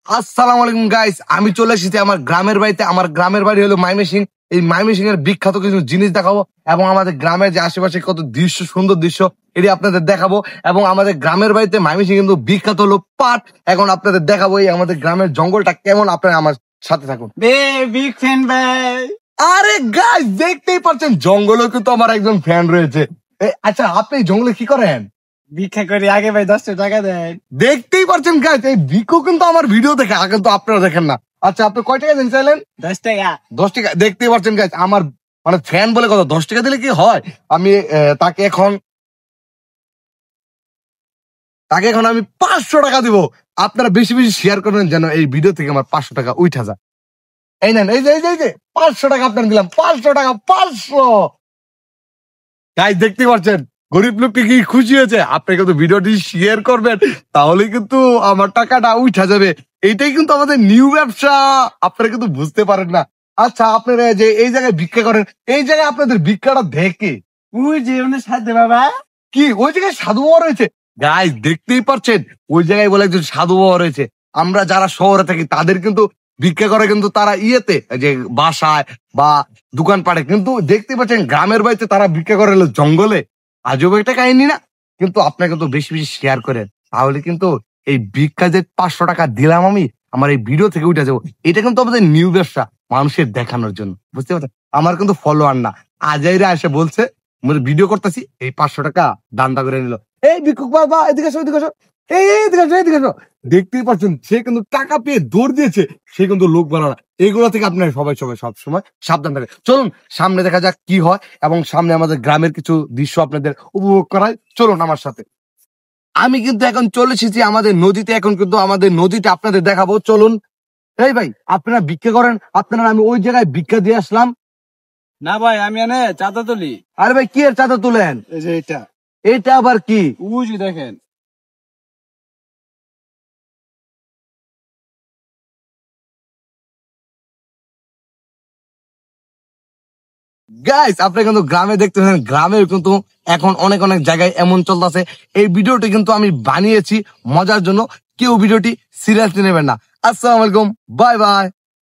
আসসালামু আলাইকুম গাইস, আমি চলে এসেছি আমার গ্রামের বাড়িতে। আমার গ্রামের বাড়ি হলো ময়মনসিং। এই ময়মনসিং এর বিখ্যাত কিছু জিনিস দেখাবো এবং আমাদের গ্রামের যে আশেপাশে কত দৃশ্য, সুন্দর দৃশ্য এটি আপনাদের দেখাবো। এবং আমাদের গ্রামের বাড়িতে ময়মনসিং কিন্তু বিখ্যাত হলো পাট। এখন আপনাদের দেখাবো এই আমাদের গ্রামের জঙ্গলটা কেমন। আপনারা আমার সাথে থাকুন। বিগ ফ্যান ভাই। আরে গাইস, দেখতেই পাচ্ছেন জঙ্গলেও কিন্তু আমার একজন ফ্যান রয়েছে। আচ্ছা, আপনি এই জঙ্গলে কি করেন? ভিক্ষা করি, আগে ভাই 10 টাকা দেন। দেখতেই পাচ্ছেন গাইস, এই ভিকু কিন্তু আমার ভিডিও দেখে, আগে তো আপনারা দেখেন না। আচ্ছা, আপনি কয় টাকা দিন চাইলেন? 10 টাকা। 10 টাকা। দেখতেই পাচ্ছেন গাইস, আমার মানে ফ্যান বলে কথা, 10 টাকা দিলে কি হয়? আমি তাকে এখন আমি 500 টাকা দিব। আপনারা বেশি বেশি শেয়ার করবেন যেন এই ভিডিও থেকে আমার 500 টাকা উঠা যায়। এই নেন, এই যে 500 টাকা আপনার দিলাম। 500 টাকা, 500। গাইস দেখতেই পাচ্ছেন গরিব লোককে কি খুশি হয়েছে। আপনি কিন্তু ভিডিওটি শেয়ার করবেন, তাহলে কিন্তু আমার টাকাটা উঠা যাবে। এইটাই কিন্তু আমাদের নিউ ব্যবসা, আপনারা কিন্তু বুঝতে পারেন না। আচ্ছা, আপনারা যে এই জায়গায় ভিক্ষা করেন, এই জায়গায় আপনাদের ভিক্ষাটা দেখে ওই যে ওনে সাথে বাবা কি ওই জায়গায় সাধু বাবা রয়েছে? গাইস দেখতেই পাচ্ছেন ওই জায়গায় বলে একজন সাধু বাবা রয়েছে। আমরা যারা শহরে থাকি তাদের কিন্তু ভিক্ষা করে কিন্তু তারা ইয়েতে, যে বাসায় বা দোকানপাটে, কিন্তু দেখতে পাচ্ছেন গ্রামের বাড়িতে তারা ভিক্ষা করে হলো জঙ্গলে। আজব একটা কাহিনী না? কিন্তু আপনাকে কিন্তু বেশি বেশি শেয়ার করেন, তাহলে কিন্তু এই ভিক্ষা যে 500 টাকা দিলাম আমি, আমার এই ভিডিও থেকে উঠে যাবো। এটা কিন্তু আমাদের নিউ ব্যবসা, মানুষের দেখানোর জন্য। বুঝতে পারছেন? আমার কিন্তু ফলোয়ার না, আজাইরা এসে বলছে ভিডিও করতেছি, এই 500 টাকা দান্দা করে নিল। এই ভিক্ষুক বাবা, এদিকে আসো, এদিকে আসো, এদিকে আসো, এদিকে আসো। দেখতেই পাচ্ছেন সে কিন্তু টাকা পেয়ে দৌড় দিয়েছে। সে কিন্তু লোক বানা না। এইগুলো থেকে আপনার সবাই সব সময় সাবধান থাকে। চলুন সামনে দেখা যাক কি হয়, এবং সামনে আমাদের গ্রামের কিছু দৃশ্য আপনাদের উপভোগ করায়। চলুন আমার সাথে। আমি কিন্তু এখন চলে এসেছি আমাদের নদীতে। এখন কিন্তু আমাদের নদীটা আপনাদের দেখাবো। চলুন। এই ভাই, আপনারা ভিক্ষা করেন? আপনারা, আমি ওই জায়গায় ভিক্ষা দিয়ে আসলাম। না ভাই, আমি এনে চাঁদা তুলি। আরে ভাই, কি এর চাঁদা তুলেন? এই যে এটা এটা আবার কি? ওই যে দেখেন। গাইস, আপনি কিন্তু গ্রামে দেখতেছেন, গ্রামে কিন্তু এখন অনেক অনেক জায়গায় এমন চলতেছে। এই ভিডিওটি কিন্তু আমি বানিয়েছি মজার জন্য, কেউ ভিডিওটি সিরিয়াসলি নেবেন না। আসসালামু আলাইকুম, বাই বাই।